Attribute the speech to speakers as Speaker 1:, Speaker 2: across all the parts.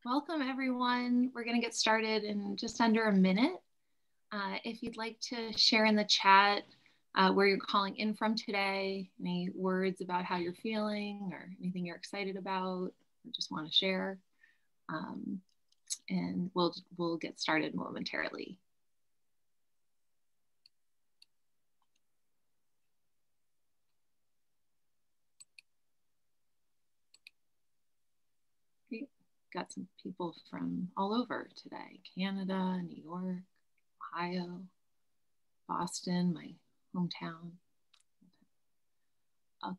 Speaker 1: Welcome everyone. We're going to get started in just under a minute. If you'd like to share in the chat where you're calling in from today, any words about how you're feeling or anything you're excited about or just want to share, and we'll get started momentarily. Got some people from all over today: Canada, New York, Ohio, Boston, my hometown. Okay,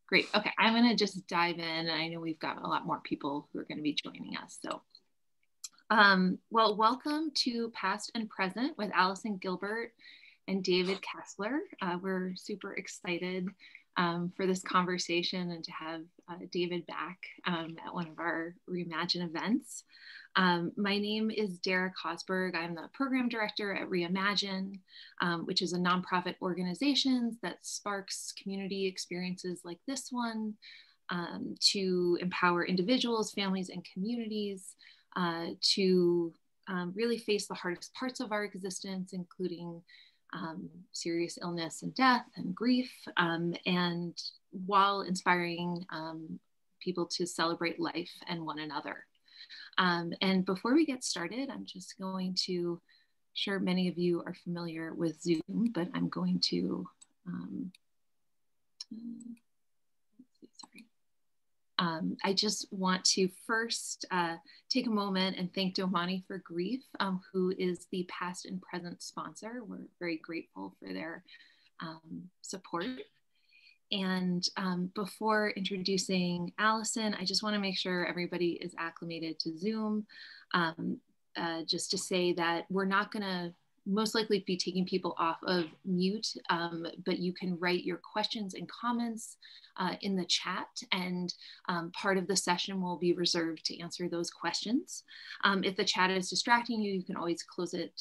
Speaker 1: great. Okay, I'm going to just dive in. And I know we've got a lot more people who are going to be joining us. So, well, welcome to Past and Present with Allison Gilbert and David Kessler. We're super excited for this conversation and to have David back at one of our Reimagine events. My name is Dara Cosberg. I'm the program director at Reimagine, which is a nonprofit organization that sparks community experiences like this one to empower individuals, families, and communities to really face the hardest parts of our existence, including serious illness and death and grief, and while inspiring people to celebrate life and one another. And before we get started, I'm just going to, sure many of you are familiar with Zoom, but I'm going to, I just want to first take a moment and thank Domani for Grief, who is the past and present sponsor. We're very grateful for their support. And before introducing Allison, I just want to make sure everybody is acclimated to Zoom. Just to say that we're not going to most likely be taking people off of mute, but you can write your questions and comments in the chat, and part of the session will be reserved to answer those questions. If the chat is distracting you, you can always close it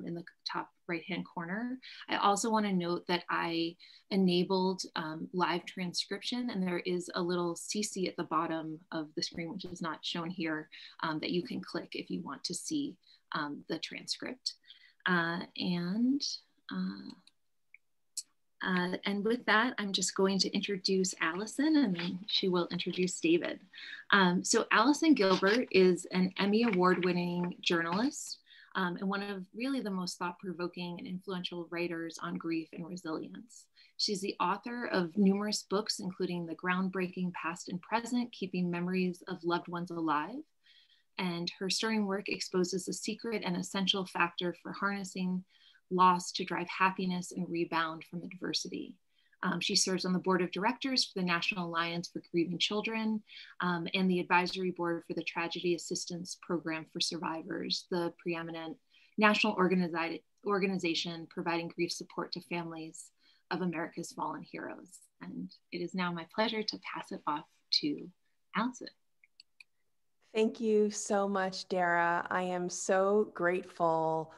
Speaker 1: in the top right-hand corner. I also want to note that I enabled live transcription, and there is a little CC at the bottom of the screen, which is not shown here, that you can click if you want to see the transcript. And with that, I'm just going to introduce Allison, and then she will introduce David. So Allison Gilbert is an Emmy Award-winning journalist and one of really the most thought-provoking and influential writers on grief and resilience. She's the author of numerous books, including the groundbreaking Past and Present, Keeping Memories of Loved Ones Alive. And her stirring work exposes the secret and essential factor for harnessing loss to drive happiness and rebound from adversity. She serves on the board of directors for the National Alliance for Grieving Children and the advisory board for the Tragedy Assistance Program for Survivors, the preeminent national organization providing grief support to families of America's fallen heroes. And it is now my pleasure to pass it off to Allison.
Speaker 2: Thank you so much, Dara. I am so grateful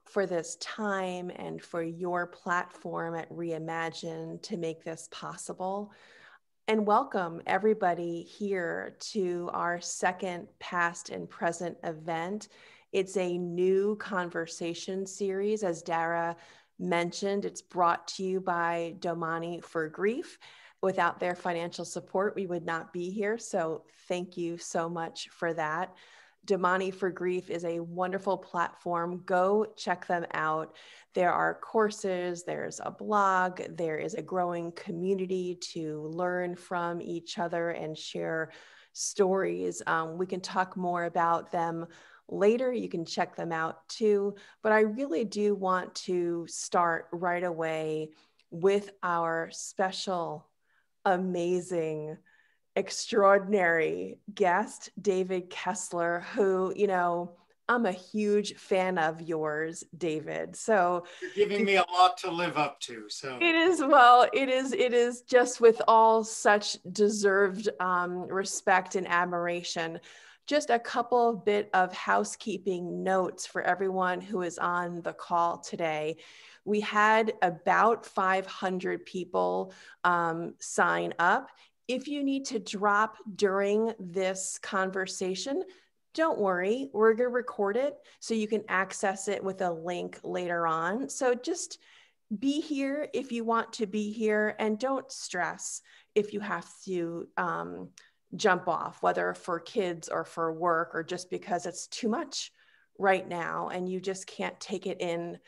Speaker 2: for this time and for your platform at Reimagine to make this possible. And welcome everybody here to our second Past and Present event. It's a new conversation series, as Dara mentioned. It's brought to you by Domani for Grief. Without their financial support, we would not be here. So thank you so much for that. Domani for Grief is a wonderful platform. Go check them out. There are courses, there's a blog, there is a growing community to learn from each other and share stories. We can talk more about them later. You can check them out too. But I really do want to start right away with our special, amazing, extraordinary guest, David Kessler, who, you know, I'm a huge fan of yours, David. So
Speaker 3: you're giving me a lot to live up to. So
Speaker 2: it is, well, it is just with all such deserved respect and admiration. Just a couple bit of housekeeping notes for everyone who is on the call today. We had about 500 people sign up. If you need to drop during this conversation, don't worry, we're going to record it so you can access it with a link later on. So just be here if you want to be here, and don't stress if you have to jump off, whether for kids or for work or just because it's too much right now and you just can't take it in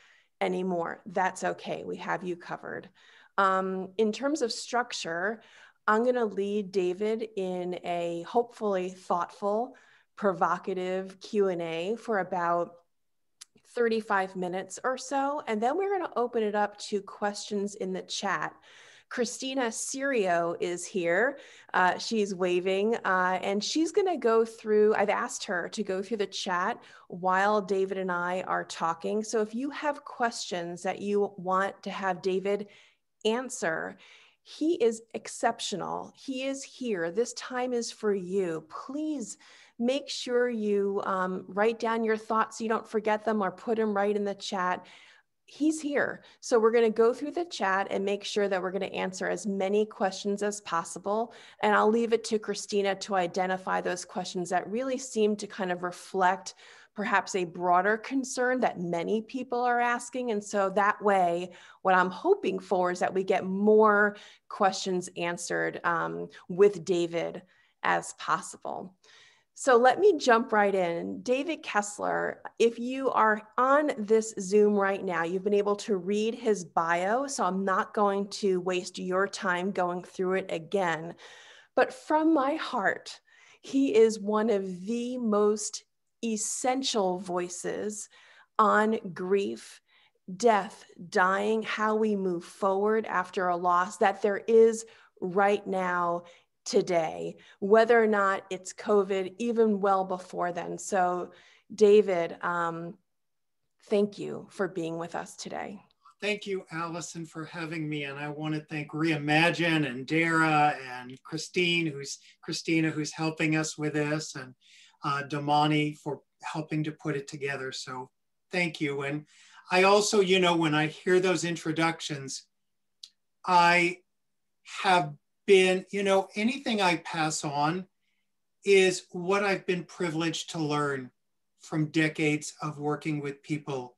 Speaker 2: anymore. That's okay. We have you covered. In terms of structure, I'm going to lead David in a hopefully thoughtful, provocative Q&A for about 35 minutes or so. And then we're going to open it up to questions in the chat. Christina Sirio is here. She's waving, and she's going to go through, I've asked her to go through the chat while David and I are talking. So if you have questions that you want to have David answer, he is exceptional. He is here. This time is for you. Please make sure you write down your thoughts so you don't forget them, or put them right in the chat. He's here. So we're going to go through the chat and make sure that we're going to answer as many questions as possible. And I'll leave it to Christina to identify those questions that really seem to kind of reflect perhaps a broader concern that many people are asking. And so that way, what I'm hoping for is that we get more questions answered with David as possible. So let me jump right in. David Kessler, if you are on this Zoom right now, you've been able to read his bio, so I'm not going to waste your time going through it again. But from my heart, he is one of the most essential voices on grief, death, dying, how we move forward after a loss that there is right now, today, whether or not it's COVID, even well before then. So David, thank you for being with us today.
Speaker 3: Thank you, Allison, for having me. And I want to thank Reimagine and Dara and Christina, who's helping us with this, and Damani for helping to put it together. So thank you. And I also, you know, when I hear those introductions, I have been, you know, anything I pass on is what I've been privileged to learn from decades of working with people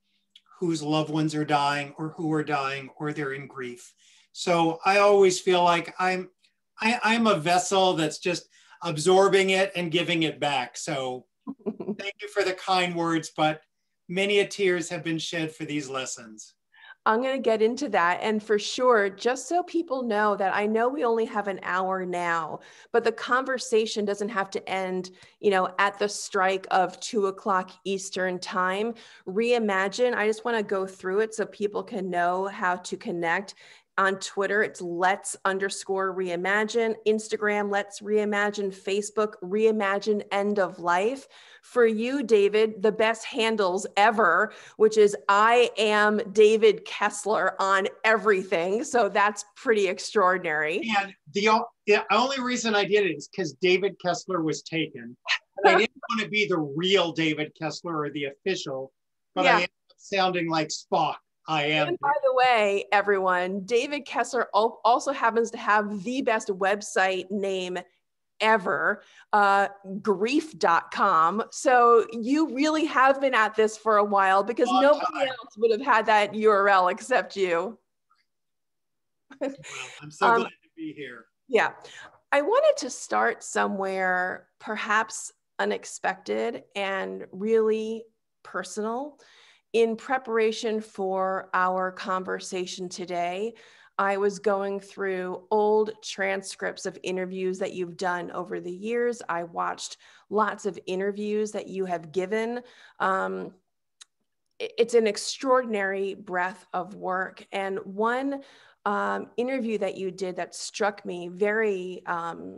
Speaker 3: whose loved ones are dying, or who are dying, or they're in grief. So I always feel like I'm a vessel that's just absorbing it and giving it back. So thank you for the kind words, but many a tears have been shed for these lessons.
Speaker 2: I'm going to get into that. And for sure, just so people know that I know we only have an hour now, but the conversation doesn't have to end, you know, at the strike of 2 o'clock Eastern time. Reimagine, I just want to go through it so people can know how to connect. On Twitter, it's let's_reimagine. Instagram, let's reimagine. Facebook, reimagine end of life. For you, David, the best handles ever, which is I am David Kessler on everything. So that's pretty extraordinary.
Speaker 3: And the only reason I did it is because David Kessler was taken. And I didn't want to be the real David Kessler or the official, but I ended up sounding like Spock. I am.
Speaker 2: And by the way, everyone, David Kessler also happens to have the best website name ever, grief.com. So you really have been at this for a while, because nobody else would have had that URL except you.
Speaker 3: Well, I'm so glad to be here.
Speaker 2: Yeah. I wanted to start somewhere perhaps unexpected and really personal. In preparation for our conversation today, I was going through old transcripts of interviews that you've done over the years. I watched lots of interviews that you have given. It's an extraordinary breadth of work. And one interview that you did that struck me very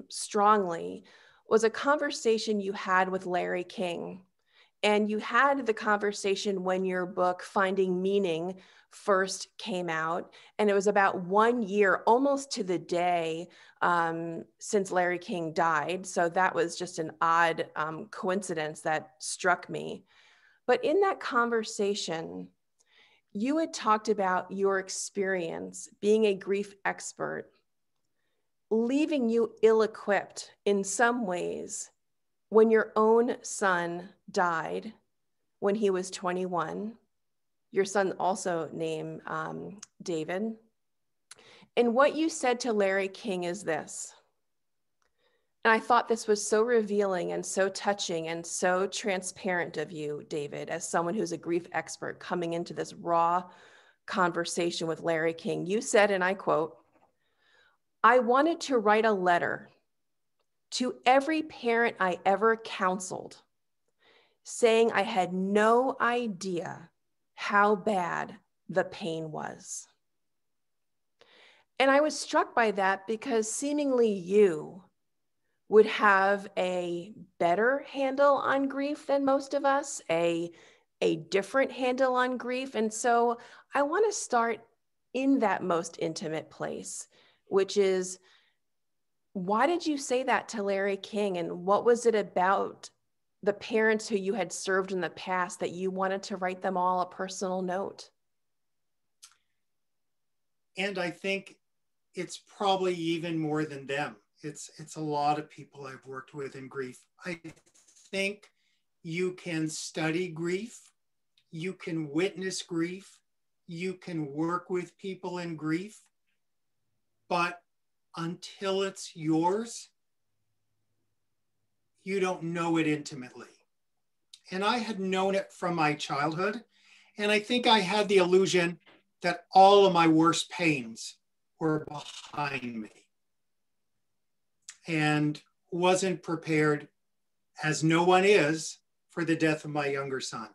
Speaker 2: strongly was a conversation you had with Larry King. And you had the conversation when your book, Finding Meaning, first came out. And it was about 1 year, almost to the day, since Larry King died. So that was just an odd coincidence that struck me. But in that conversation, you had talked about your experience being a grief expert, leaving you ill-equipped in some ways when your own son died when he was 21, your son also named David, and what you said to Larry King is this. And I thought this was so revealing and so touching and so transparent of you, David, as someone who's a grief expert coming into this raw conversation with Larry King. You said, and I quote, "I wanted to write a letter to every parent I ever counseled, saying I had no idea how bad the pain was." And I was struck by that because seemingly you would have a better handle on grief than most of us, a different handle on grief. And so I want to start in that most intimate place, which is, why did you say that to Larry King? And what was it about the parents who you had served in the past that you wanted to write them all a personal note?
Speaker 3: And I think it's probably even more than them. It's a lot of people I've worked with in grief. I think you can study grief, you can witness grief, you can work with people in grief, but until it's yours, you don't know it intimately. And I had known it from my childhood, and I think I had the illusion that all of my worst pains were behind me, and wasn't prepared, as no one is, for the death of my younger son.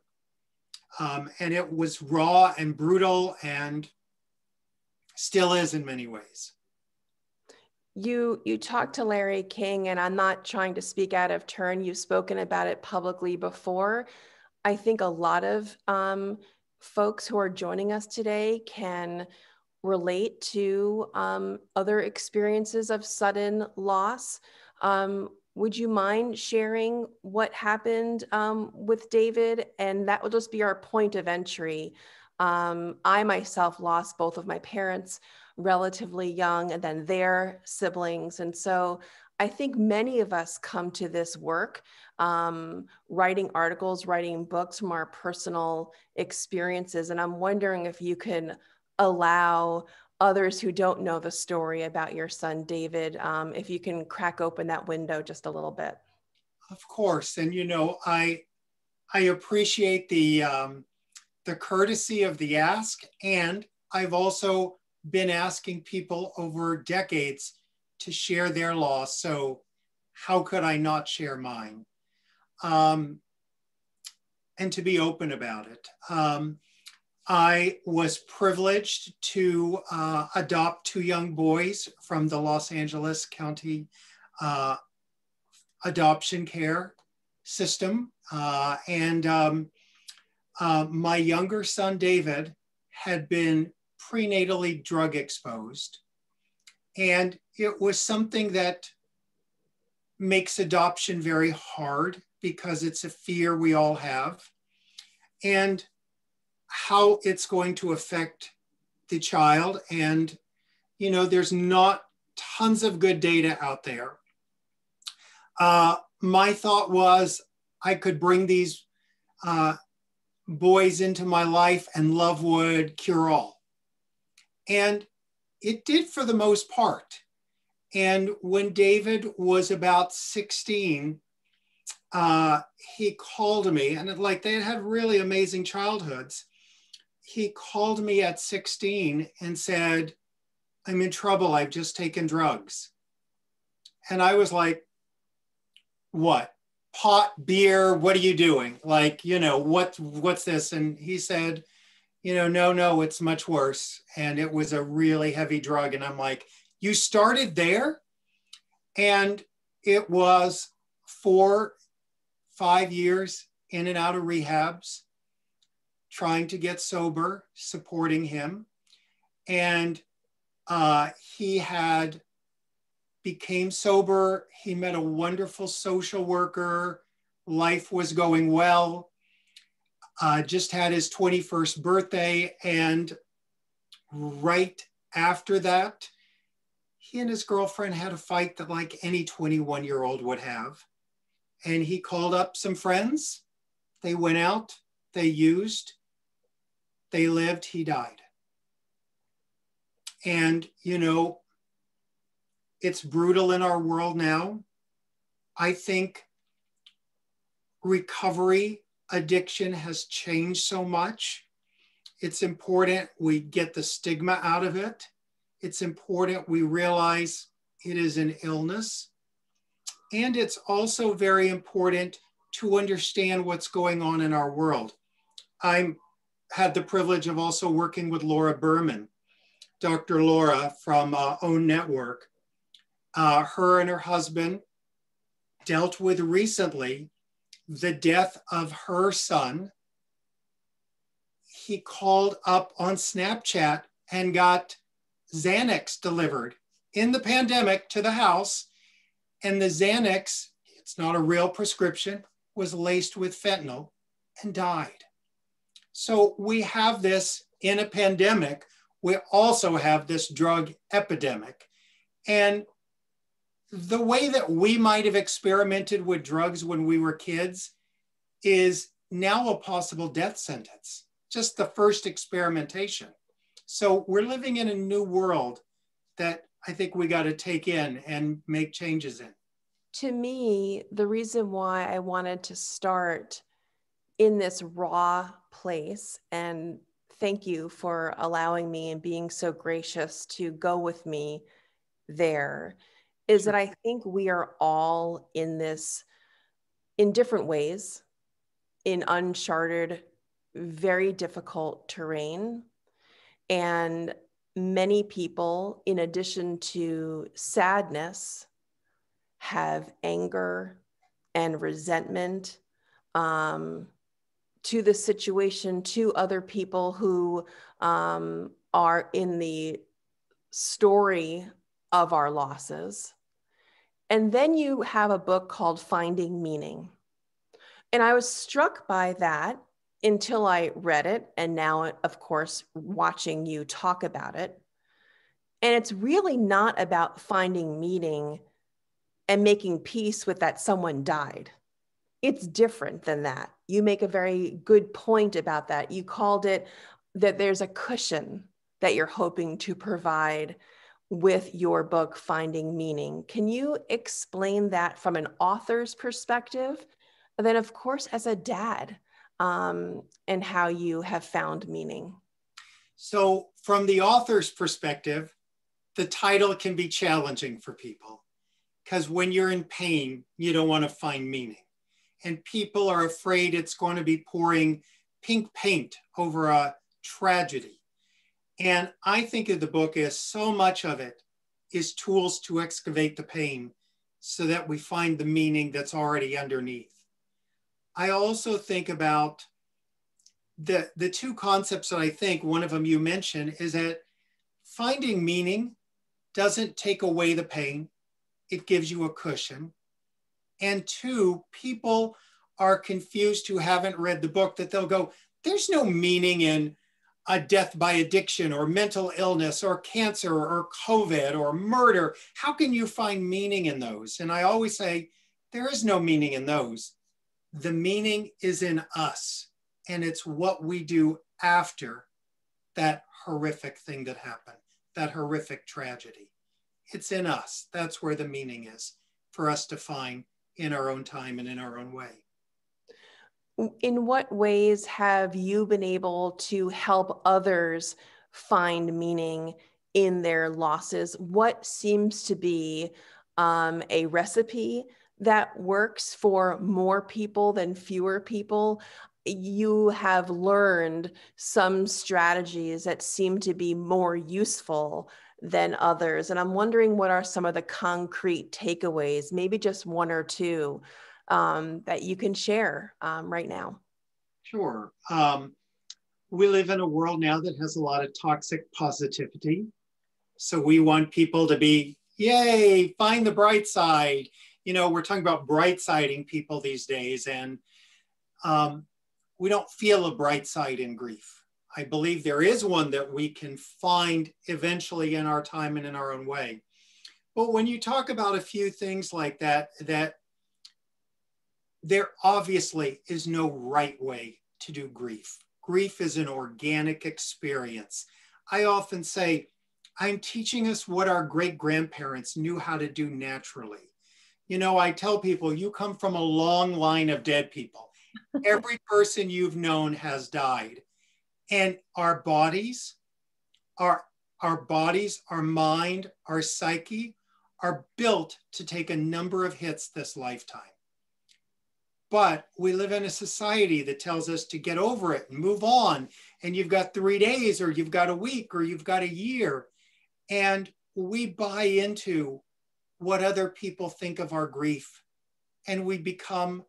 Speaker 3: And it was raw and brutal and still is in many ways.
Speaker 2: You talked to Larry King, and I'm not trying to speak out of turn. You've spoken about it publicly before. I think a lot of folks who are joining us today can relate to other experiences of sudden loss. Would you mind sharing what happened with David? And that will just be our point of entry. I myself lost both of my parents relatively young, and then their siblings. And so I think many of us come to this work, writing articles, writing books from our personal experiences. And I'm wondering if you can allow others who don't know the story about your son, David, if you can crack open that window just a little bit.
Speaker 3: Of course. And, you know, I appreciate the courtesy of the ask. And I've also been asking people over decades to share their loss. So how could I not share mine? And to be open about it. I was privileged to adopt two young boys from the Los Angeles County adoption care system. My younger son, David, had been prenatally drug exposed. And it was something that makes adoption very hard because it's a fear we all have. And how it's going to affect the child. And, you know, there's not tons of good data out there. My thought was I could bring these boys into my life and love would cure all. And it did for the most part. And when David was about 16, he called me, and like they had really amazing childhoods. He called me at 16 and said, "I'm in trouble. I've just taken drugs." And I was like, "What? Pot, beer, what are you doing? Like, you know, what's this?" And he said, "You know, no, it's much worse." And it was a really heavy drug. And I'm like, "You started there?" And it was 4-5 years in and out of rehabs, trying to get sober, supporting him. And he became sober. He met a wonderful social worker. Life was going well. Just had his 21st birthday. And right after that, he and his girlfriend had a fight that like any 21-year-old would have. and he called up some friends. They went out, they used, they lived, he died. And, you know, it's brutal in our world now. I think recovery addiction has changed so much. It's important we get the stigma out of it. It's important we realize it is an illness. And it's also very important to understand what's going on in our world. I had the privilege of also working with Laura Berman, Dr. Laura from OWN Network. Her and her husband dealt with recently the death of her son. He called up on Snapchat and got Xanax delivered in the pandemic to the house. And the Xanax, it's not a real prescription, was laced with fentanyl and died. So we have this in a pandemic. We also have this drug epidemic. And the way that we might have experimented with drugs when we were kids is now a possible death sentence, just the first experimentation. So we're living in a new world that I think we got to take in and make changes in.
Speaker 2: To me, the reason why I wanted to start in this raw place, and thank you for allowing me and being so gracious to go with me there, is that I think we are all in this in different ways, in uncharted, very difficult terrain. And many people, in addition to sadness, have anger and resentment to the situation, to other people who are in the story of our losses. And then you have a book called Finding Meaning. And I was struck by that until I read it. And now, of course, watching you talk about it. And it's really not about finding meaning and making peace with that someone died. It's different than that. You make a very good point about that. You called it that there's a cushion that you're hoping to provide with your book, Finding Meaning. Can you explain that from an author's perspective? And then, of course, as a dad, and how you have found meaning?
Speaker 3: So from the author's perspective, the title can be challenging for people because when you're in pain, you don't want to find meaning. And people are afraid it's going to be pouring pink paint over a tragedy. And I think of the book as so much of it is tools to excavate the pain so that we find the meaning that's already underneath. I also think about the two concepts that I think, one of them you mentioned, is that finding meaning doesn't take away the pain. It gives you a cushion. And two, people are confused who haven't read the book that they'll go, there's no meaning in a death by addiction or mental illness or cancer or COVID or murder. How can you find meaning in those? And I always say, there is no meaning in those. The meaning is in us. And it's what we do after that horrific thing that happened, that horrific tragedy. It's in us. That's where the meaning is for us to find in our own time and in our own way.
Speaker 2: In what ways have you been able to help others find meaning in their losses? What seems to be a recipe that works for more people than fewer people? You have learned some strategies that seem to be more useful than others. And I'm wondering what are some of the concrete takeaways, maybe just one or two, that you can share right now?
Speaker 3: Sure. We live in a world now that has a lot of toxic positivity. So we want people to be, yay, find the bright side. You know, we're talking about bright siding people these days, and we don't feel a bright side in grief. I believe there is one that we can find eventually in our time and in our own way. But when you talk about a few things like that, that there obviously is no right way to do grief. Grief is an organic experience. I often say, I'm teaching us what our great-grandparents knew how to do naturally. You know, I tell people, you come from a long line of dead people. Every person you've known has died. And our bodies, our mind, our psyche are built to take a number of hits this lifetime. But we live in a society that tells us to get over it and move on. And you've got 3 days, or you've got a week, or you've got a year. And we buy into what other people think of our grief. And we become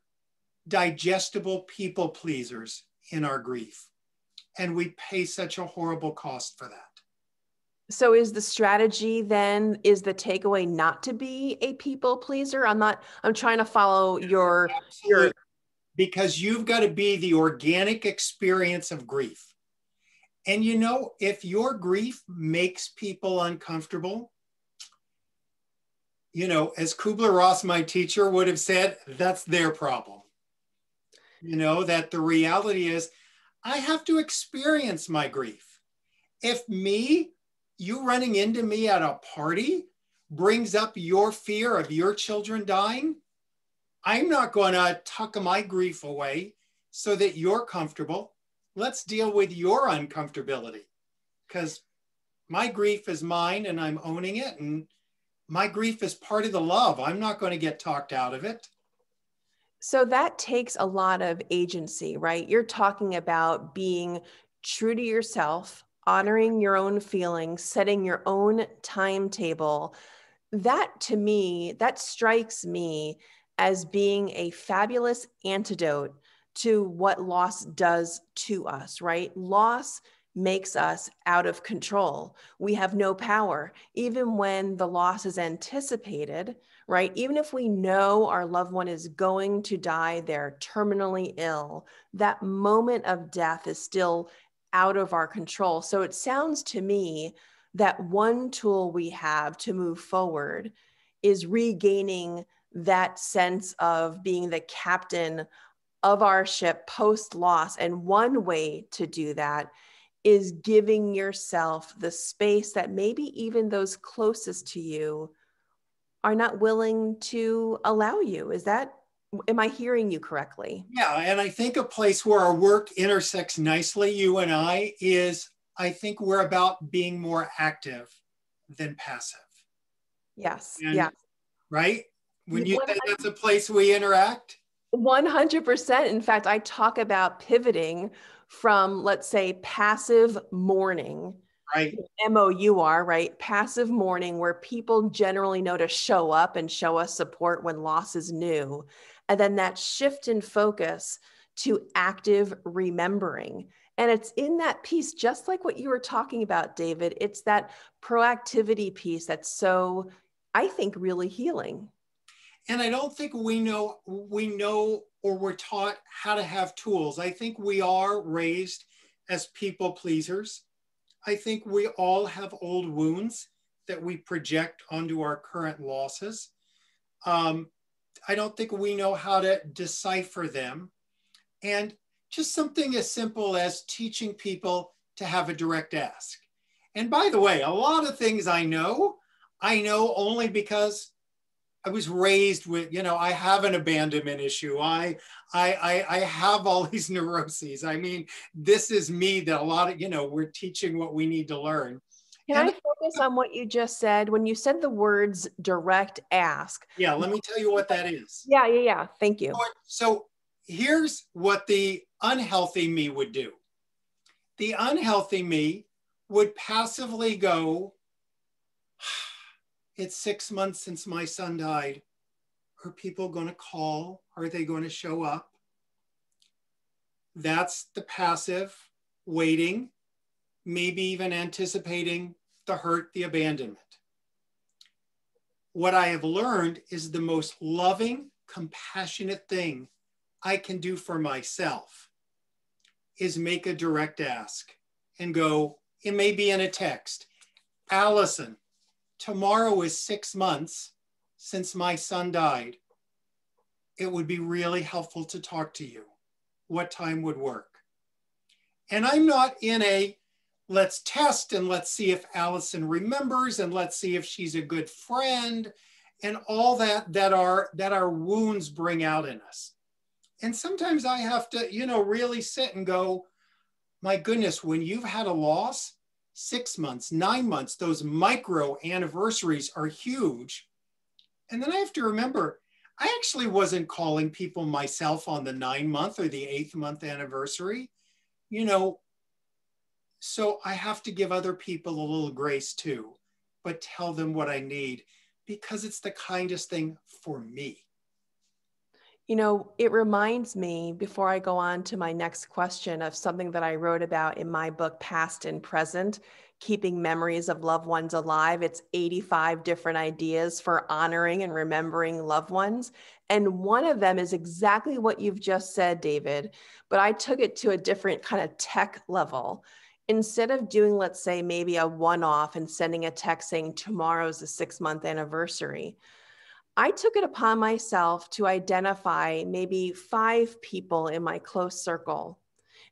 Speaker 3: digestible people pleasers in our grief. And we pay such a horrible cost for that.
Speaker 2: So is the strategy then, is the takeaway not to be a people pleaser? I'm trying to follow your.
Speaker 3: Because you've got to be the organic experience of grief. And you know, if your grief makes people uncomfortable, you know, as Kubler-Ross, my teacher, would have said, that's their problem. You know, that the reality is, I have to experience my grief. If you running into me at a party brings up your fear of your children dying, I'm not going to tuck my grief away so that you're comfortable. Let's deal with your uncomfortability, because my grief is mine and I'm owning it. And my grief is part of the love. I'm not going to get talked out of it.
Speaker 2: So that takes a lot of agency, right? You're talking about being true to yourself, honoring your own feelings, setting your own timetable. That, to me, that strikes me as being a fabulous antidote to what loss does to us, right? Loss makes us out of control. We have no power. Even when the loss is anticipated, right? Even if we know our loved one is going to die, they're terminally ill, that moment of death is still out of our control. So it sounds to me that one tool we have to move forward is regaining that sense of being the captain of our ship post-loss. And one way to do that is giving yourself the space that maybe even those closest to you are not willing to allow you. Am I hearing you correctly?
Speaker 3: Yeah, and I think a place where our work intersects nicely, you and I, is I think we're about being more active than passive.
Speaker 2: Yes,
Speaker 3: And,
Speaker 2: yeah.
Speaker 3: right? When you say that's a place we interact?
Speaker 2: 100%. In fact, I talk about pivoting from, let's say, passive mourning,
Speaker 3: right?
Speaker 2: MOUR, right? Passive mourning, where people generally know to show up and show us support when loss is new. And then that shift in focus to active remembering. And it's in that piece, just like what you were talking about, David, it's that proactivity piece that's so, I think, really healing.
Speaker 3: And I don't think we know or we're taught how to have tools. I think we are raised as people pleasers. I think we all have old wounds that we project onto our current losses. I don't think we know how to decipher them. And just something as simple as teaching people to have a direct ask. And by the way, a lot of things I know only because I was raised with, I have an abandonment issue. I have all these neuroses. I mean, this is me that a lot of, we're teaching what we need to learn.
Speaker 2: Can I focus on what you just said? When you said the words direct ask.
Speaker 3: Yeah, let me tell you what that is.
Speaker 2: Yeah. Thank you.
Speaker 3: So here's what the unhealthy me would do. The unhealthy me would passively go, it's 6 months since my son died. Are people going to call? Are they going to show up? That's the passive waiting, maybe even anticipating the hurt, the abandonment. What I have learned is the most loving, compassionate thing I can do for myself is make a direct ask and go, it may be in a text, Allison, tomorrow is 6 months since my son died. it would be really helpful to talk to you. What time would work? And I'm not in a let's test and let's see if Allison remembers and let's see if she's a good friend and all that our wounds bring out in us. And sometimes I have to, really sit and go, my goodness, when you've had a loss, 6 months, 9 months, those micro anniversaries are huge. And then I have to remember, I actually wasn't calling people myself on the 9-month or the 8th-month anniversary, so I have to give other people a little grace too, but tell them what I need because it's the kindest thing for me.
Speaker 2: It reminds me, before I go on to my next question, of something that I wrote about in my book, Past and Present, Keeping Memories of Loved Ones Alive. It's 85 different ideas for honoring and remembering loved ones. And one of them is exactly what you've just said, David, but I took it to a different kind of tech level. Instead of doing, let's say, maybe a one-off and sending a text saying tomorrow's the 6-month anniversary, I took it upon myself to identify maybe 5 people in my close circle.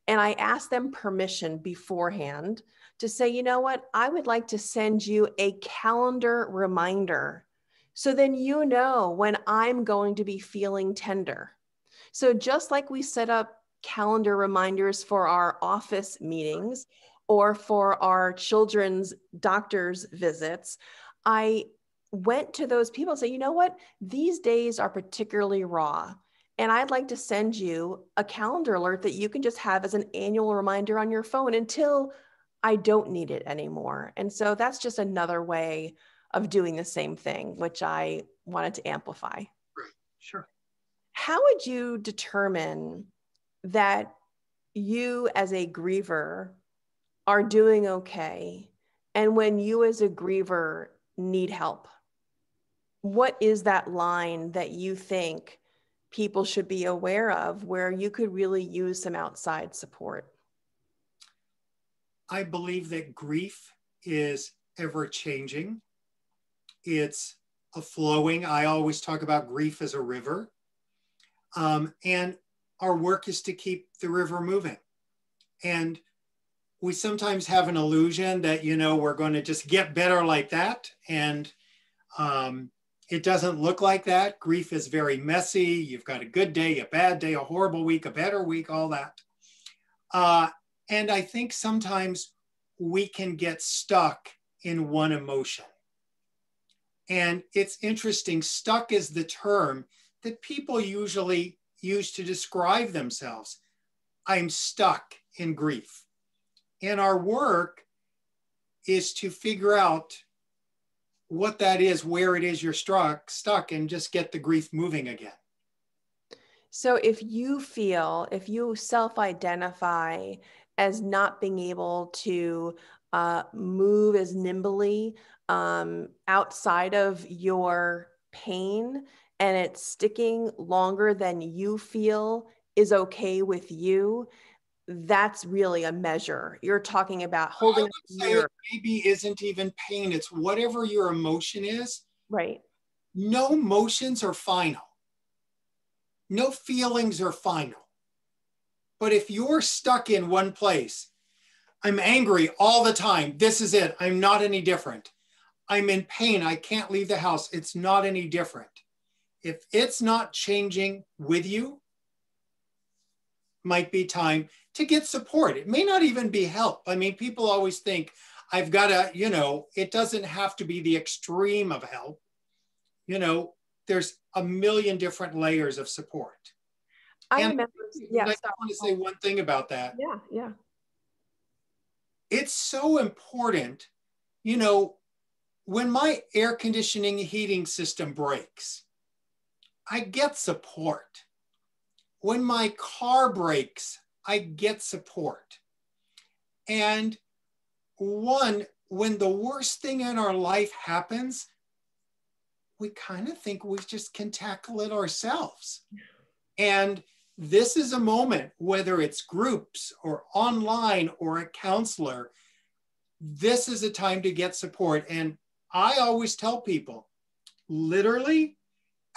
Speaker 2: And I asked them permission beforehand to say, you know what, I would like to send you a calendar reminder. So then when I'm going to be feeling tender. So just like we set up calendar reminders for our office meetings or for our children's doctor's visits, I went to those people and say, you know what, these days are particularly raw. And I'd like to send you a calendar alert that you can just have as an annual reminder on your phone until I don't need it anymore. And so that's just another way of doing the same thing, which I wanted to amplify.
Speaker 3: Right, sure.
Speaker 2: How would you determine that you as a griever are doing okay, and when you as a griever need help? What is that line that you think people should be aware of where you could really use some outside support?
Speaker 3: I believe that grief is ever changing. It's a flowing. I always talk about grief as a river. And our work is to keep the river moving. And we sometimes have an illusion that, we're going to just get better like that. And it doesn't look like that. Grief is very messy. You've got a good day, a bad day, a horrible week, a better week, all that. And I think sometimes we can get stuck in one emotion. And it's interesting, stuck is the term that people usually use to describe themselves. I'm stuck in grief. And our work is to figure out what that is, where it is you're stuck, and just get the grief moving again.
Speaker 2: So if you self-identify as not being able to move as nimbly outside of your pain, and it's sticking longer than you feel is okay with you, that's really a measure. You're talking about holding.
Speaker 3: I would say it maybe isn't even pain. It's whatever your emotion is.
Speaker 2: Right.
Speaker 3: No emotions are final. No feelings are final. But if you're stuck in one place, I'm angry all the time. This is it. I'm not any different. I'm in pain. I can't leave the house. It's not any different. If it's not changing with you, might be time to get support. It may not even be help. I mean, people always think I've got to, it doesn't have to be the extreme of help. There's a million different layers of support.
Speaker 2: I
Speaker 3: and
Speaker 2: remember,
Speaker 3: I want to say one thing about that.
Speaker 2: Yeah.
Speaker 3: It's so important, when my air conditioning heating system breaks, I get support. When my car breaks, I get support. And when the worst thing in our life happens, we kind of think we just can tackle it ourselves. And this is a moment, whether it's groups or online or a counselor, this is a time to get support. And I always tell people, literally,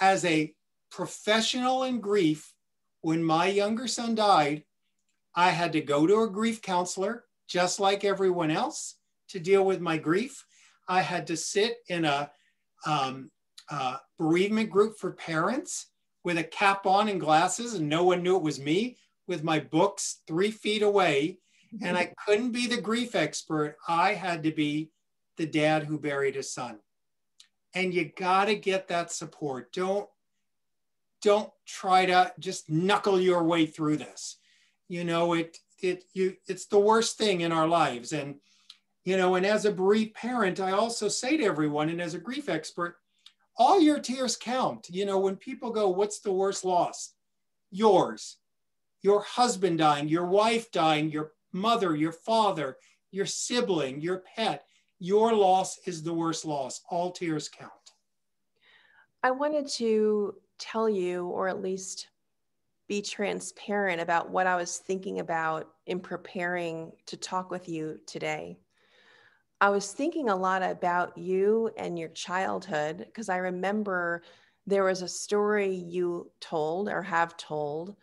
Speaker 3: as a professional in grief, when my younger son died, I had to go to a grief counselor, just like everyone else, to deal with my grief. I had to sit in a bereavement group for parents with a cap on and glasses, and no one knew it was me, with my books 3 feet away. And I couldn't be the grief expert. I had to be the dad who buried his son. And you got to get that support. Don't try to just knuckle your way through this. You know, it's the worst thing in our lives. And, you know, and as a bereaved parent, I also say to everyone, and as a grief expert, all your tears count. You know, when people go, what's the worst loss? Yours, your husband dying, your wife dying, your mother, your father, your sibling, your pet. Your loss is the worst loss. All tears count.
Speaker 2: I wanted to tell you, or at least be transparent about what I was thinking about in preparing to talk with you today. I was thinking a lot about you and your childhood, because I remember there was a story you told or have told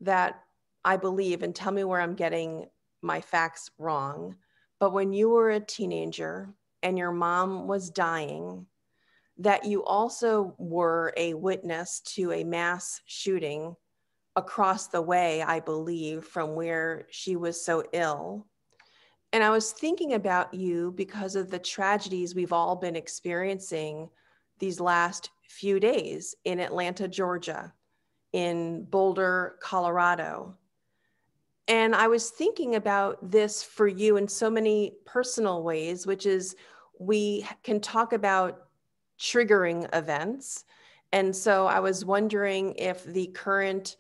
Speaker 2: that I believe, and tell me where I'm getting my facts wrong, but when you were a teenager and your mom was dying, that you also were a witness to a mass shooting across the way, I believe, from where she was so ill. And I was thinking about you because of the tragedies we've all been experiencing these last few days in Atlanta, Georgia, in Boulder, Colorado. And I was thinking about this for you in so many personal ways, which is we can talk about triggering events. And so I was wondering if the current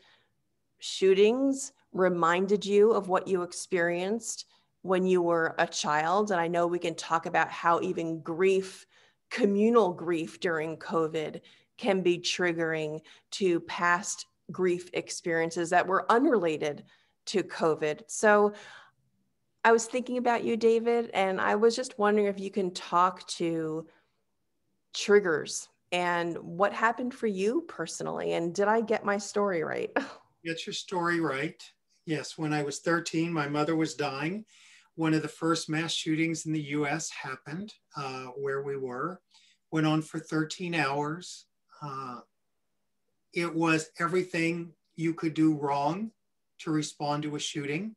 Speaker 2: shootings reminded you of what you experienced when you were a child. And I know we can talk about how even grief, communal grief during COVID, can be triggering to past grief experiences that were unrelated to COVID. So I was thinking about you, David, and I was just wondering if you can talk to triggers and what happened for you personally. And did I get my story right?
Speaker 3: Get your story right. Yes, when I was 13, my mother was dying. One of the first mass shootings in the US happened where we were. Went on for 13 hours. It was everything you could do wrong to respond to a shooting.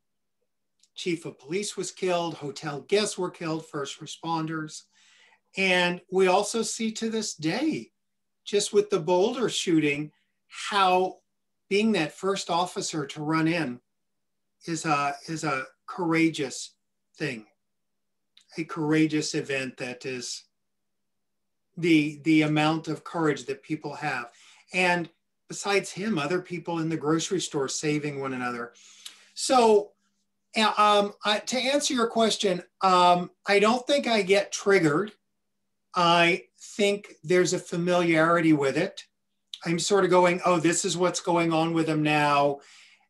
Speaker 3: Chief of police was killed, hotel guests were killed, first responders. And we also see to this day, just with the Boulder shooting, how being that first officer to run in is a courageous thing, a courageous event that is the amount of courage that people have. And besides him, other people in the grocery store saving one another. So to answer your question, I don't think I get triggered. I think there's a familiarity with it. I'm sort of going, oh, this is what's going on with them now.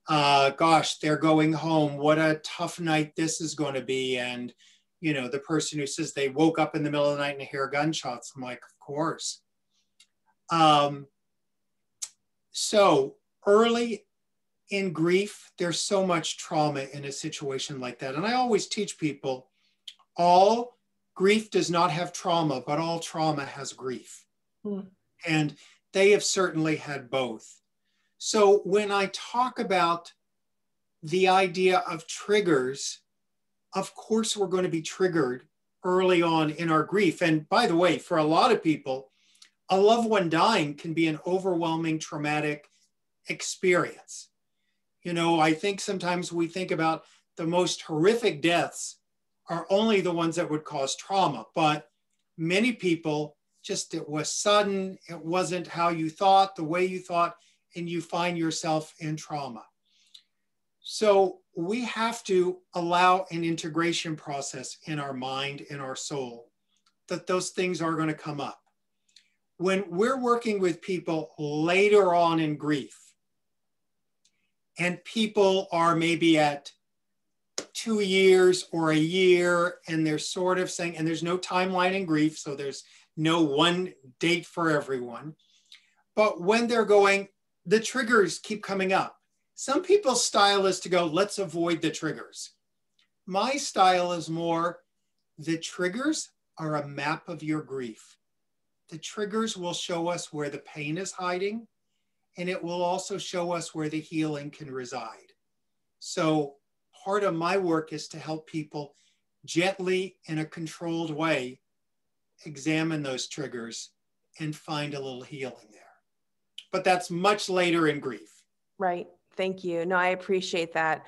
Speaker 3: Gosh, they're going home. What a tough night this is going to be. And, you know, the person who says they woke up in the middle of the night and hear gunshots. I'm like, of course. So early in grief, there's so much trauma in a situation like that. And I always teach people, all grief does not have trauma, but all trauma has grief. And they have certainly had both. So when I talk about the idea of triggers, of course, we're going to be triggered early on in our grief. And by the way, for a lot of people, a loved one dying can be an overwhelming traumatic experience. You know, I think sometimes we think about the most horrific deaths are only the ones that would cause trauma, but many people just, it was sudden, it wasn't how you thought, the way you thought, and you find yourself in trauma. So we have to allow an integration process in our mind, in our soul, that those things are going to come up. When we're working with people later on in grief, and people are maybe at 2 years or a year, and they're sort of saying, and there's no timeline in grief, so there's no one date for everyone. But when they're going, the triggers keep coming up. Some people's style is to go, let's avoid the triggers. My style is more, the triggers are a map of your grief. The triggers will show us where the pain is hiding, and it will also show us where the healing can reside. So part of my work is to help people gently, in a controlled way, examine those triggers and find a little healing there. But that's much later in grief.
Speaker 2: Right. Thank you. No, I appreciate that.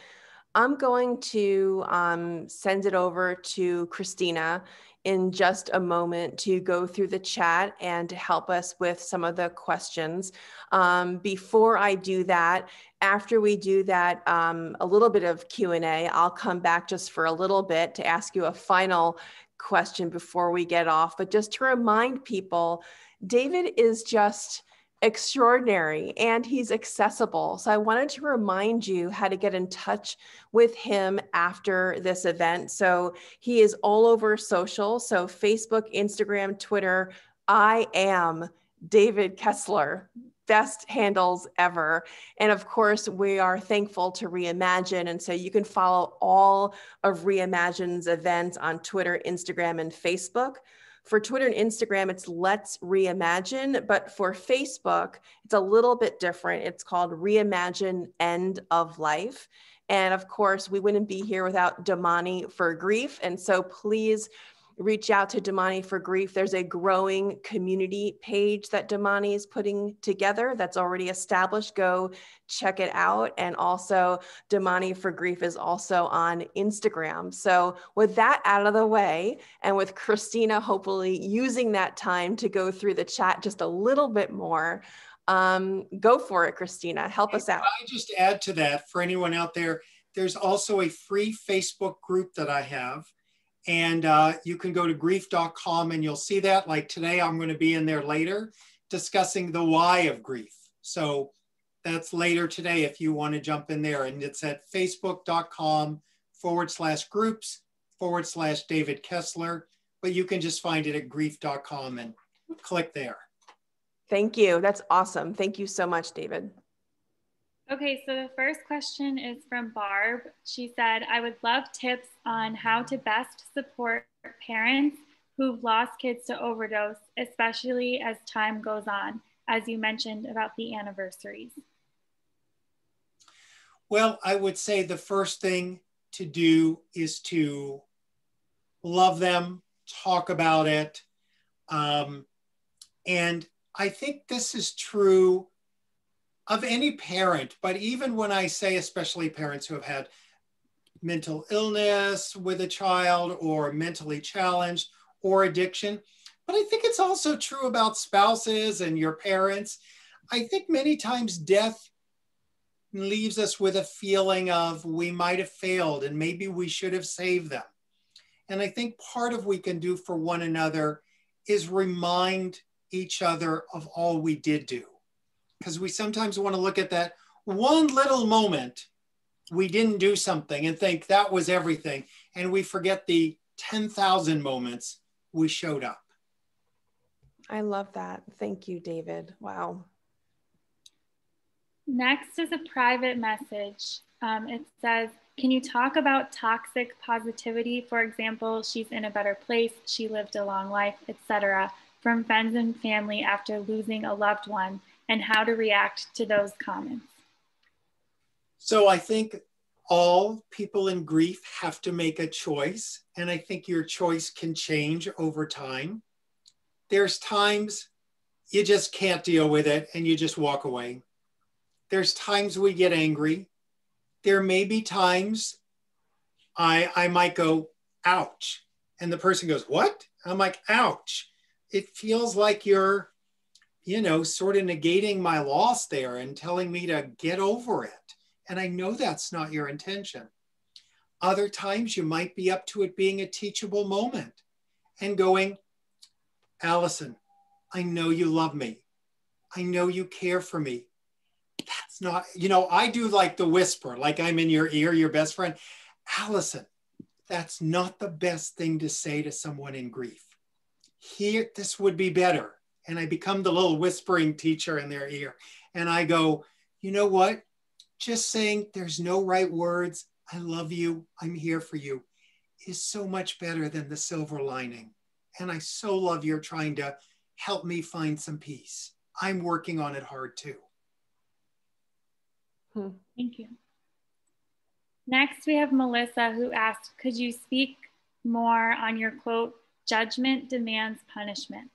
Speaker 2: I'm going to send it over to Christina in just a moment to go through the chat and to help us with some of the questions. Before I do that, after we do that, a little bit of Q&A, I'll come back just for a little bit to ask you a final question before we get off. But just to remind people, David is just extraordinary and he's accessible. So I wanted to remind you how to get in touch with him after this event. So he is all over social. So Facebook, Instagram, Twitter. I am David Kessler. Best handles ever. And of course, we are thankful to Reimagine. And so you can follow all of Reimagine's events on Twitter, Instagram, and Facebook. For Twitter and Instagram, it's Let's Reimagine, but for Facebook, it's a little bit different. It's called Reimagine End of Life. And of course, we wouldn't be here without Damani for Grief. And so please reach out to Damani for Grief. There's a growing community page that Damani is putting together that's already established. Go check it out. And also Damani for Grief is also on Instagram. So with that out of the way, and with Christina hopefully using that time to go through the chat just a little bit more, go for it, Christina. Help us out.
Speaker 3: I just add to that for anyone out there, there's also a free Facebook group that I have. And you can go to grief.com and you'll see that. Like today, I'm going to be in there later discussing the why of grief. So that's later today if you want to jump in there. And it's at facebook.com/groups/David Kessler. But you can just find it at grief.com and click there.
Speaker 2: Thank you. That's awesome. Thank you so much, David.
Speaker 4: Okay, so the first question is from Barb. She said, I would love tips on how to best support parents who've lost kids to overdose, especially as time goes on, as you mentioned about the anniversaries.
Speaker 3: Well, I would say the first thing to do is to love them, talk about it. And I think this is true of any parent, but even when I say especially parents who have had mental illness with a child or mentally challenged or addiction, but I think it's also true about spouses and your parents. I think many times death leaves us with a feeling of we might have failed and maybe we should have saved them. And I think part of what we can do for one another is remind each other of all we did do. Because we sometimes want to look at that one little moment we didn't do something and think that was everything. And we forget the 10,000 moments we showed up.
Speaker 2: I love that. Thank you, David. Wow.
Speaker 4: Next is a private message. It says, can you talk about toxic positivity? For example, she's in a better place, she lived a long life, etc., from friends and family after losing a loved one, and how to react to those comments.
Speaker 3: So I think all people in grief have to make a choice. And I think your choice can change over time. There's times you just can't deal with it and you just walk away. There's times we get angry. There may be times I might go, ouch. And the person goes, what? I'm like, ouch. It feels like you're, sort of negating my loss there and telling me to get over it. And I know that's not your intention. Other times you might be up to it being a teachable moment and going, Allison, I know you love me. I know you care for me. That's not, I do like the whisper, like I'm in your ear, your best friend. Allison, that's not the best thing to say to someone in grief. Here, this would be better. And I become the little whispering teacher in their ear. And I go, you know what? Just saying there's no right words, I love you, I'm here for you, is so much better than the silver lining. And I so love you're trying to help me find some peace. I'm working on it hard too.
Speaker 4: Thank you. Next, we have Melissa, who asked, could you speak more on your quote, judgment demands punishment?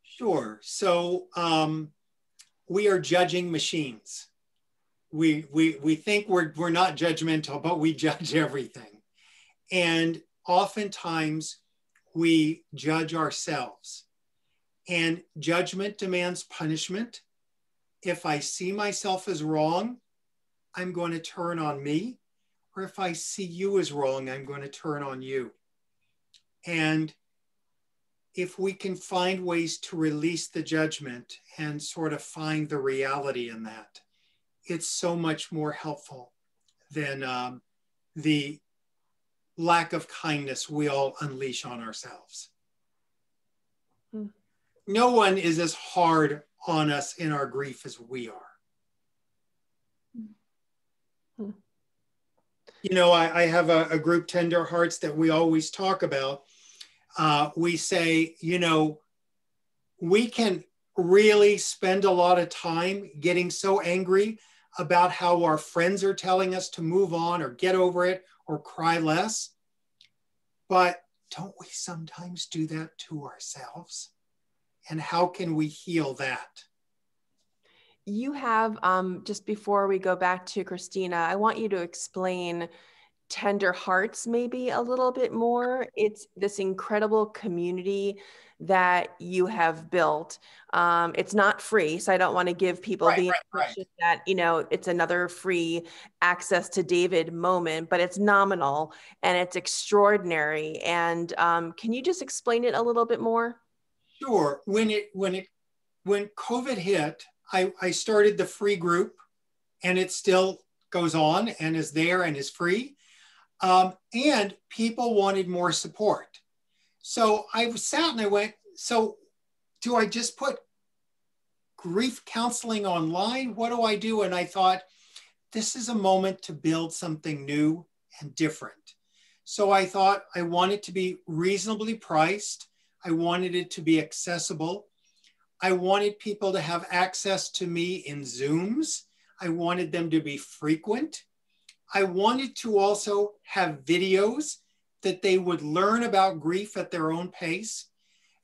Speaker 3: Sure. So we are judging machines. We think we're not judgmental, but we judge everything. And oftentimes we judge ourselves. And judgment demands punishment. If I see myself as wrong, I'm going to turn on me. Or if I see you as wrong, I'm going to turn on you. And if we can find ways to release the judgment and sort of find the reality in that, it's so much more helpful than the lack of kindness we all unleash on ourselves. No one is as hard on us in our grief as we are. You know, I have a group, Tender Hearts, that we always talk about. We say, you know, we can really spend a lot of time getting so angry about how our friends are telling us to move on or get over it or cry less. But don't we sometimes do that to ourselves? And how can we heal that?
Speaker 2: You have, just before we go back to Christina, I want you to explain Tender Hearts maybe a little bit more. It's this incredible community that you have built. It's not free, so I don't want to give people the impression that, you know, it's another free access to David moment, but it's nominal and it's extraordinary. And can you just explain it a little bit more?
Speaker 3: Sure. When COVID hit, I started the free group, and it still goes on and is there and is free. And people wanted more support. So I sat and I went, so do I just put grief counseling online? What do I do? And I thought, this is a moment to build something new and different. So I thought I wanted to be reasonably priced. I wanted it to be accessible. I wanted people to have access to me in Zooms. I wanted them to be frequent. I wanted to also have videos that they would learn about grief at their own pace.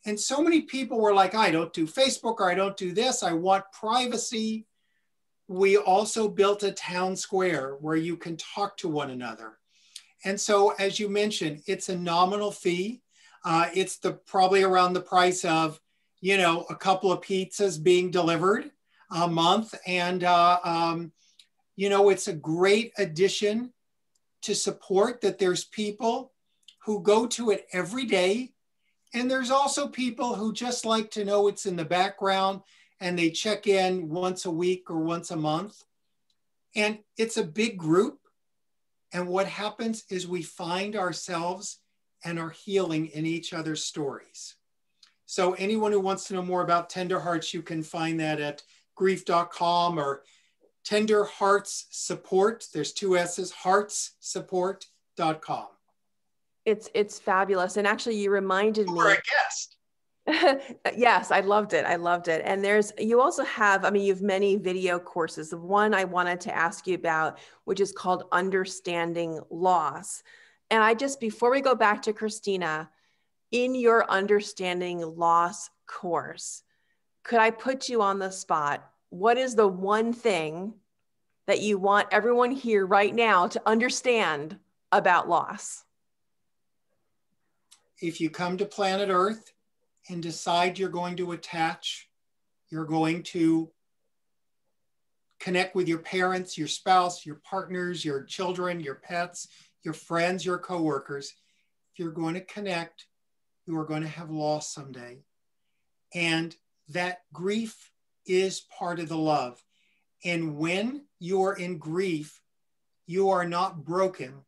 Speaker 3: And so many people were like, I don't do Facebook, or I don't do this. I want privacy. We also built a town square where you can talk to one another. And so, as you mentioned, it's a nominal fee. It's probably around the price of, you know, a couple of pizzas being delivered a month. And, you know, it's a great addition to support that there's people who go to it every day. And there's also people who just like to know it's in the background and they check in once a week or once a month. And it's a big group. And what happens is we find ourselves and our healing in each other's stories. So anyone who wants to know more about Tender Hearts, you can find that at grief.com or Tender Hearts Support. There's 2 S's, heartssupport.com.
Speaker 2: It's fabulous. And actually you reminded me.
Speaker 3: You're a guest.
Speaker 2: Yes, I loved it. I loved it. And you also have, I mean, you have many video courses. The one I wanted to ask you about, which is called Understanding Loss. And before we go back to Christina, in your Understanding Loss course, could I put you on the spot? What is the one thing that you want everyone here right now to understand about loss?
Speaker 3: If you come to planet Earth and decide you're going to attach, you're going to connect with your parents, your spouse, your partners, your children, your pets, your friends, your coworkers. If you're going to connect, you are going to have loss someday. And that grief is part of the love. And when you're in grief, you are not broken.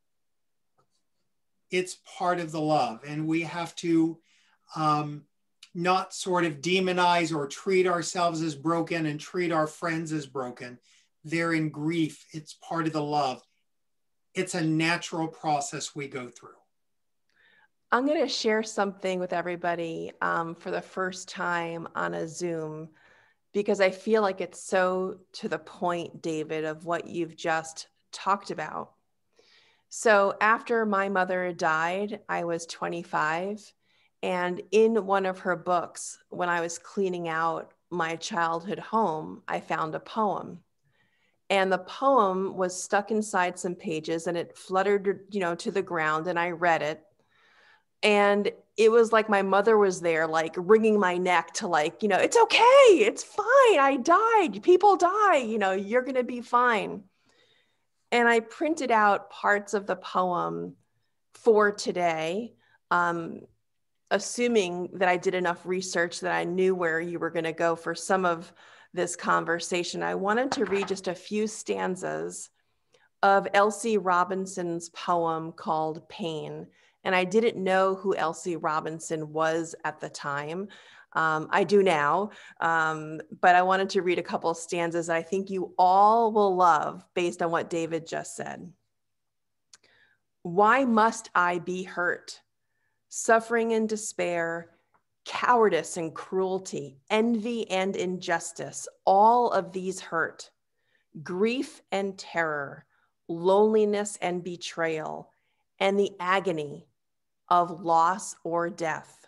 Speaker 3: It's part of the love. And we have to not sort of demonize or treat ourselves as broken and treat our friends as broken. They're in grief. It's part of the love. It's a natural process we go through.
Speaker 2: I'm going to share something with everybody for the first time on a Zoom, because I feel like it's so to the point, David, of what you've just talked about. So after my mother died, I was 25. And in one of her books, when I was cleaning out my childhood home, I found a poem. And the poem was stuck inside some pages and it fluttered, to the ground, and I read it. And it was like my mother was there, like wringing my neck to it's okay. It's fine. I died. People die. You're going to be fine. And I printed out parts of the poem for today, assuming that I did enough research that I knew where you were going to go for some of this conversation. I wanted to read just a few stanzas of Elsie Robinson's poem called Pain. And I didn't know who Elsie Robinson was at the time. I do now, but I wanted to read a couple of stanzas that I think you all will love based on what David just said. Why must I be hurt? Suffering and despair, cowardice and cruelty, envy and injustice, all of these hurt. Grief and terror, loneliness and betrayal, and the agony of loss or death.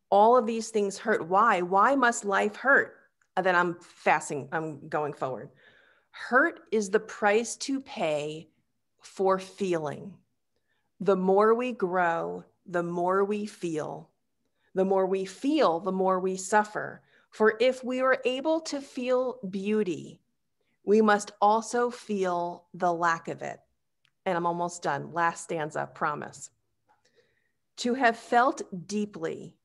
Speaker 2: All of these things hurt. Why? Why must life hurt? And then I'm going forward. Hurt is the price to pay for feeling. The more we grow, the more we feel. The more we feel, the more we suffer. For if we were able to feel beauty, we must also feel the lack of it. And I'm almost done. Last stanza, promise. To have felt deeply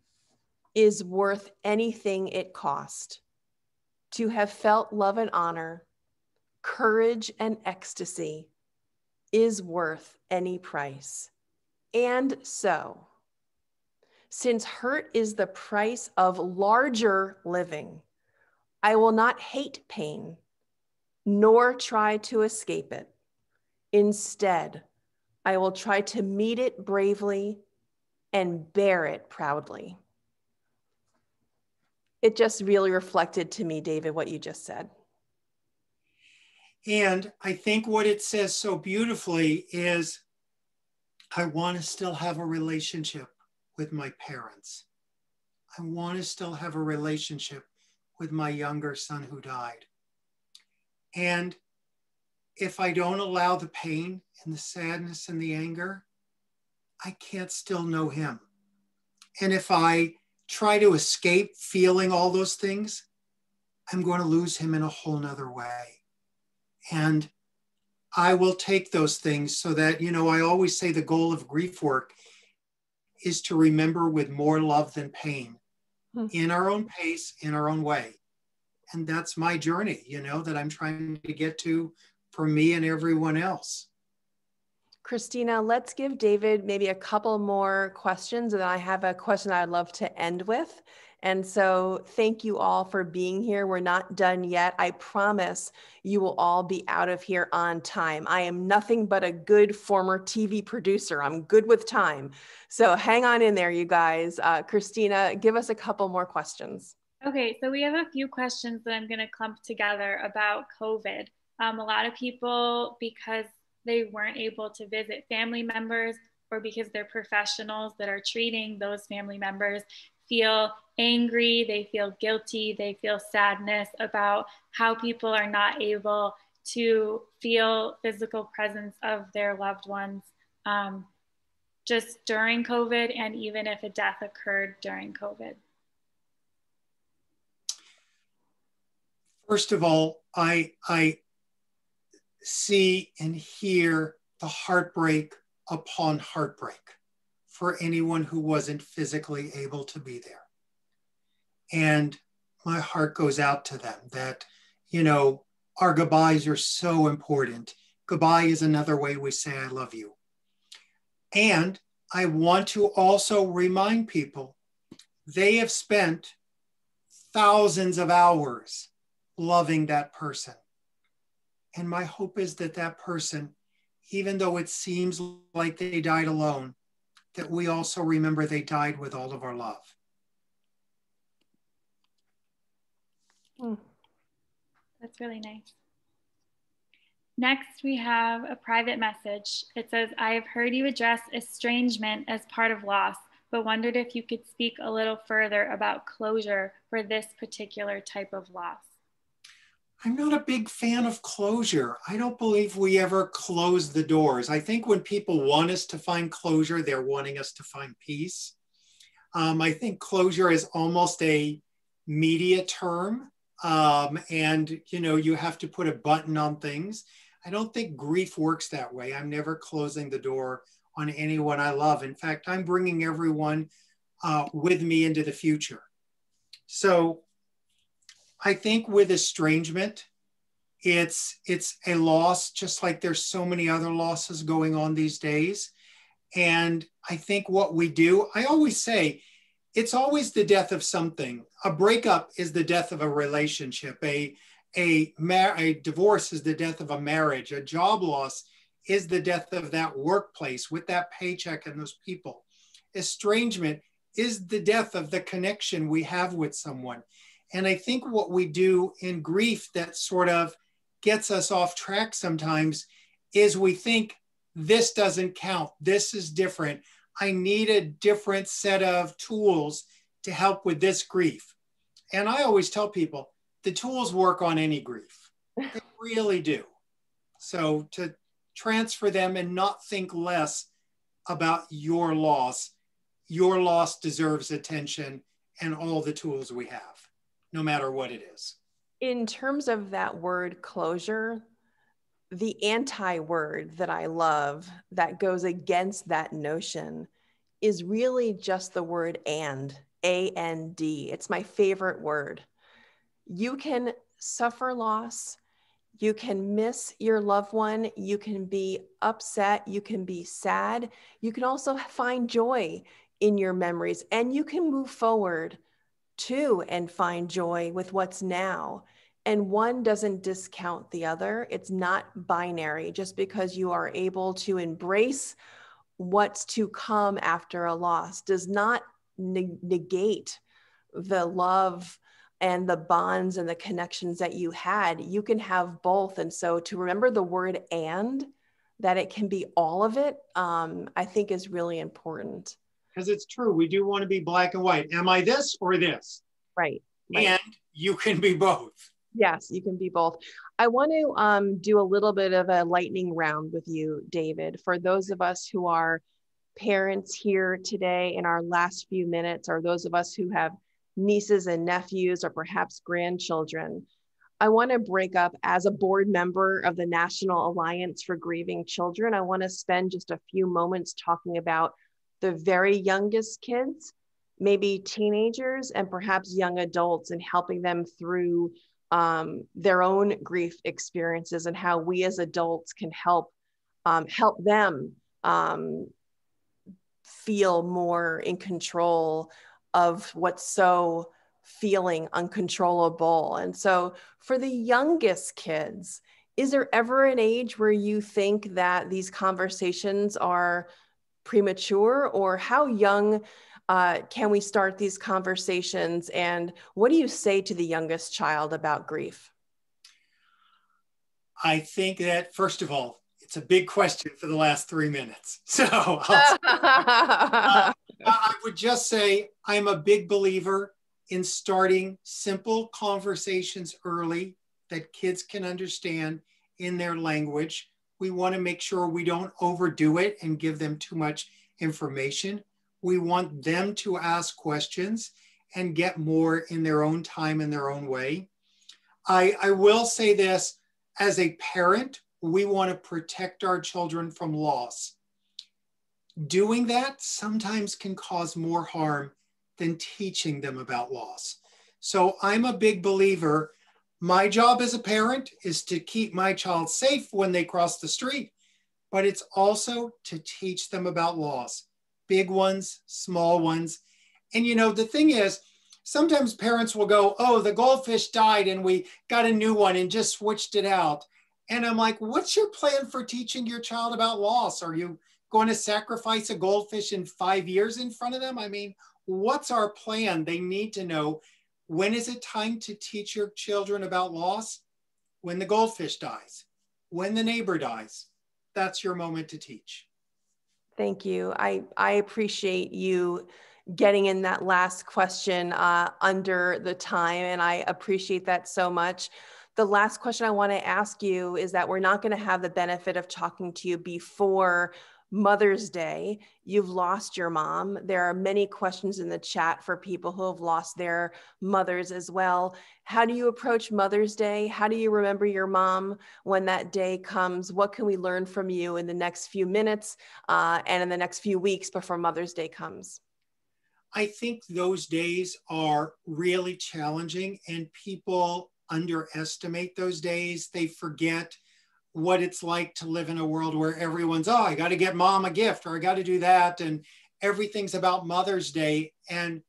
Speaker 2: is worth anything it cost. To have felt love and honor, courage and ecstasy is worth any price. And so, since hurt is the price of larger living, I will not hate pain, nor try to escape it. Instead, I will try to meet it bravely and bear it proudly. It just really reflected to me, David, what you just said.
Speaker 3: And I think what it says so beautifully is, I want to still have a relationship with my parents. I want to still have a relationship with my younger son who died. And if I don't allow the pain and the sadness and the anger, I can't still know him. And if I try to escape feeling all those things, I'm going to lose him in a whole nother way. And I will take those things so that, I always say the goal of grief work is to remember with more love than pain, in our own pace, in our own way. And that's my journey, that I'm trying to get to for me and everyone else.
Speaker 2: Christina, let's give David maybe a couple more questions, and then I have a question I'd love to end with. And so thank you all for being here. We're not done yet. I promise you will all be out of here on time. I am nothing but a good former TV producer. I'm good with time. So hang on in there, you guys. Christina, give us a couple more questions.
Speaker 4: Okay, so we have a few questions that I'm going to clump together about COVID. A lot of people, because they weren't able to visit family members or because they're professionals that are treating those family members, feel angry, they feel guilty, they feel sadness about how people are not able to feel physical presence of their loved ones just during COVID, and even if a death occurred during COVID.
Speaker 3: First of all, I see and hear the heartbreak upon heartbreak for anyone who wasn't physically able to be there. And my heart goes out to them that, our goodbyes are so important. Goodbye is another way we say I love you. And I want to also remind people they have spent thousands of hours loving that person. And my hope is that that person, even though it seems like they died alone, that we also remember they died with all of our love.
Speaker 4: That's really nice. Next, we have a private message. It says, I have heard you address estrangement as part of loss, but wondered if you could speak a little further about closure for this particular type of loss.
Speaker 3: I'm not a big fan of closure. I don't believe we ever close the doors. I think when people want us to find closure, they're wanting us to find peace. I think closure is almost a media term. And you have to put a button on things. I don't think grief works that way. I'm never closing the door on anyone I love. In fact, I'm bringing everyone with me into the future. So I think with estrangement, it's a loss, just like there's so many other losses going on these days. And I think what we do, I always say, it's always the death of something. A breakup is the death of a relationship. A divorce is the death of a marriage. A job loss is the death of that workplace with that paycheck and those people. Estrangement is the death of the connection we have with someone. And I think what we do in grief that sort of gets us off track sometimes is we think this doesn't count. This is different. I need a different set of tools to help with this grief. And I always tell people the tools work on any grief. They really do. So to transfer them and not think less about your loss deserves attention and all the tools we have, no matter what it is.
Speaker 2: In terms of that word closure, the anti-word that I love that goes against that notion is really just the word and, A-N-D. It's my favorite word. You can suffer loss. You can miss your loved one. You can be upset. You can be sad. You can also find joy in your memories, and you can move forward too and find joy with what's now. And one doesn't discount the other. It's not binary. Just because you are able to embrace what's to come after a loss does not negate the love and the bonds and the connections that you had. You can have both. And so to remember the word and, that it can be all of it, I think is really important.
Speaker 3: Because it's true, we do want to be black and white. Am I this or this?
Speaker 2: Right.
Speaker 3: And you can be both.
Speaker 2: Yes, you can be both. I want to do a little bit of a lightning round with you, David. For those of us who are parents here today in our last few minutes, or those of us who have nieces and nephews, or perhaps grandchildren, I want to break up as a board member of the National Alliance for Grieving Children. I want to spend just a few moments talking about the very youngest kids, maybe teenagers, and perhaps young adults, and helping them through their own grief experiences, and how we as adults can help them feel more in control of what's so feeling uncontrollable. And so for the youngest kids, is there ever an age where you think that these conversations are premature, or how young can we start these conversations? And what do you say to the youngest child about grief?
Speaker 3: I think that, first of all, it's a big question for the last 3 minutes. So I would just say I'm a big believer in starting simple conversations early that kids can understand in their language. We want to make sure we don't overdo it and give them too much information. We want them to ask questions and get more in their own time, in their own way. I will say this, as a parent, we want to protect our children from loss. Doing that sometimes can cause more harm than teaching them about loss. So I'm a big believer. My job as a parent is to keep my child safe when they cross the street, but it's also to teach them about loss, big ones, small ones, And you know, the thing is, sometimes parents will go, oh, the goldfish died and we got a new one and just switched it out. And I'm like, what's your plan for teaching your child about loss? Are you going to sacrifice a goldfish in 5 years in front of them? I mean, what's our plan? They need to know, when is it time to teach your children about loss? When the goldfish dies, when the neighbor dies. That's your moment to teach.
Speaker 2: Thank you. I appreciate you getting in that last question under the time, and I appreciate that so much. The last question I want to ask you is that we're not going to have the benefit of talking to you before Mother's Day. You've lost your mom. There are many questions in the chat for people who have lost their mothers as well. How do you approach Mother's Day? How do you remember your mom when that day comes? What can we learn from you in the next few minutes and in the next few weeks before Mother's Day comes?
Speaker 3: I think those days are really challenging, and people underestimate those days. They forget what it's like to live in a world where everyone's, oh, I got to get mom a gift, or I got to do that. And everything's about Mother's Day. And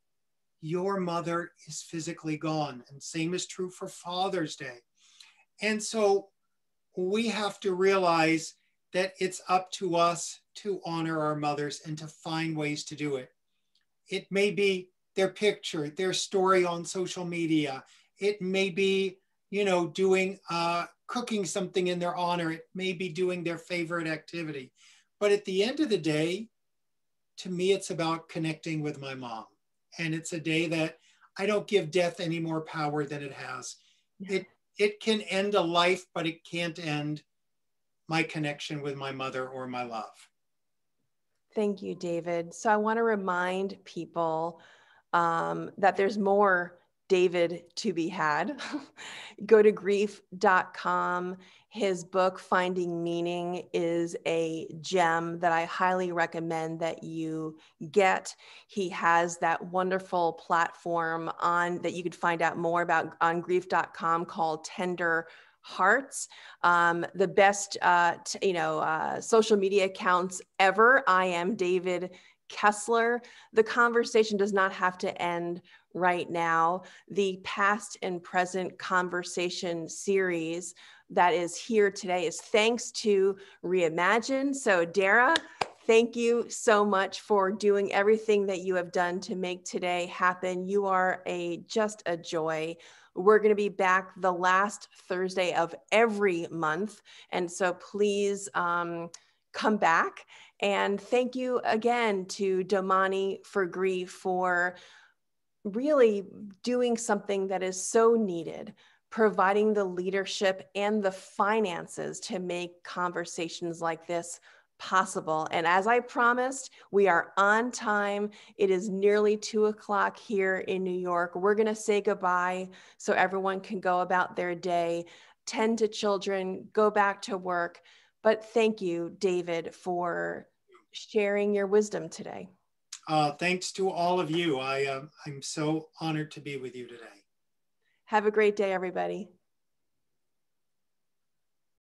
Speaker 3: your mother is physically gone. And same is true for Father's Day. And so we have to realize that it's up to us to honor our mothers and to find ways to do it. It may be their picture, their story on social media. It may be, you know, doing, cooking something in their honor. It may be doing their favorite activity. But at the end of the day, to me, it's about connecting with my mom. And it's a day that I don't give death any more power than it has. Yeah. It can end a life, but it can't end my connection with my mother or my love.
Speaker 2: Thank you, David. So I want to remind people that there's more David to be had. Go to grief.com. His book, Finding Meaning, is a gem that I highly recommend that you get. He has that wonderful platform on that you could find out more about on grief.com called Tender Hearts. The best, social media accounts ever. I am David Kessler. The conversation does not have to end right now. The past and present conversation series that is here today is thanks to Reimagine. So Dara, thank you so much for doing everything that you have done to make today happen. You are just a joy. We're going to be back the last Thursday of every month. And so please come back. And thank you again to Domani for Grief for really doing something that is so needed, providing the leadership and the finances to make conversations like this possible. And as I promised, we are on time. It is nearly 2 o'clock here in New York. We're going to say goodbye so everyone can go about their day, tend to children, go back to work. But thank you, David, for sharing your wisdom today.
Speaker 3: Thanks to all of you. I'm so honored to be with you today.
Speaker 2: Have a great day, everybody.